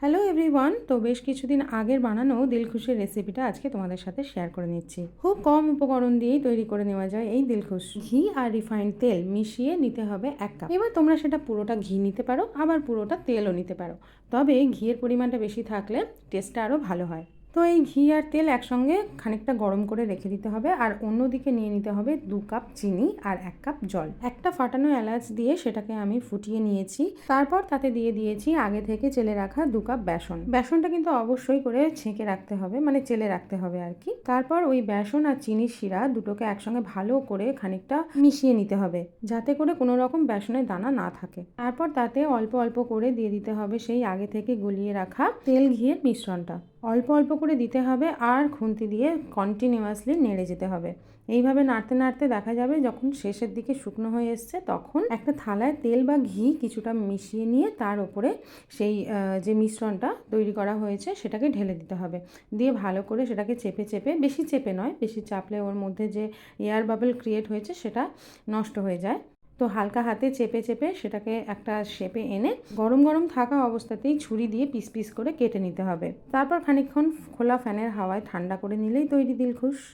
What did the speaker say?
Hello everyone, তো বেশ কিছুদিন আগের বানানো দিলখুশের রেসিপিটা আজকে তোমাদের সাথে শেয়ার করে নিচ্ছি। খুব কম উপকরণ দিয়েই তৈরি করে নেওয়া যায় এই দিলখুশ। ঘি আর রিফাইন্ড তেল মিশিয়ে নিতে হবে 1 কাপ। এবার তোমরা সেটা পুরোটা ঘি নিতে পারো, আবার পুরোটা তেলও নিতে পারো, তবে ঘিয়ের পরিমাণটা বেশি থাকলে টেস্টটা আরও ভালো হয়। তো এই ঘি আর তেল একসঙ্গে খানিকটা গরম করে রেখে দিতে হবে, আর অন্যদিকে নিয়ে নিতে হবে 2 কাপ চিনি আর 1 কাপ জল। একটা ফাটানো এলাচ দিয়ে সেটাকে আমি ফুটিয়ে নিয়েছি। তারপর তাতে দিয়ে দিয়েছি আগে থেকে চেলে রাখা 2 কাপ বেসন। বেসনটা কিন্তু অবশ্যই করে ছেঁকে রাখতে হবে, মানে চেলে রাখতে হবে আর কি। তারপর ওই বেসন আর চিনির শিরা দুটোকে একসঙ্গে ভালো করে খানিকটা মিশিয়ে নিতে হবে, যাতে করে কোনো রকম বেসনের দানা না থাকে। তারপর তাতে অল্প অল্প করে দিয়ে দিতে হবে সেই আগে থেকে গলিয়ে রাখা তেল ঘিয়ের মিশ্রণটা। অল্প অল্প করে দিতে হবে আর খুন্তি দিয়ে কন্টিনিউয়াসলি নেড়ে যেতে হবে। এইভাবে নাড়তে নাড়তে দেখা যাবে যখন শেষের দিকে শুকনো হয়ে এসছে, তখন একটা থালায় তেল বা ঘি কিছুটা মিশিয়ে নিয়ে তার উপরে সেই যে মিশ্রণটা তৈরি করা হয়েছে সেটাকে ঢেলে দিতে হবে। দিয়ে ভালো করে সেটাকে চেপে চেপে, বেশি চেপে নয়, বেশি চাপলে ওর মধ্যে যে এয়ার বাবল ক্রিয়েট হয়েছে সেটা নষ্ট হয়ে যায়। তো হালকা হাতে চেপে চেপে সেটাকে একটা শেপে এনে গরম গরম থাকা অবস্থাতেই ছুরি দিয়ে পিস পিস করে কেটে নিতে হবে। তারপর খানিকক্ষণ খোলা ফ্যানের হাওয়ায় ঠান্ডা করে নিলেই তৈরি দিলখুশ।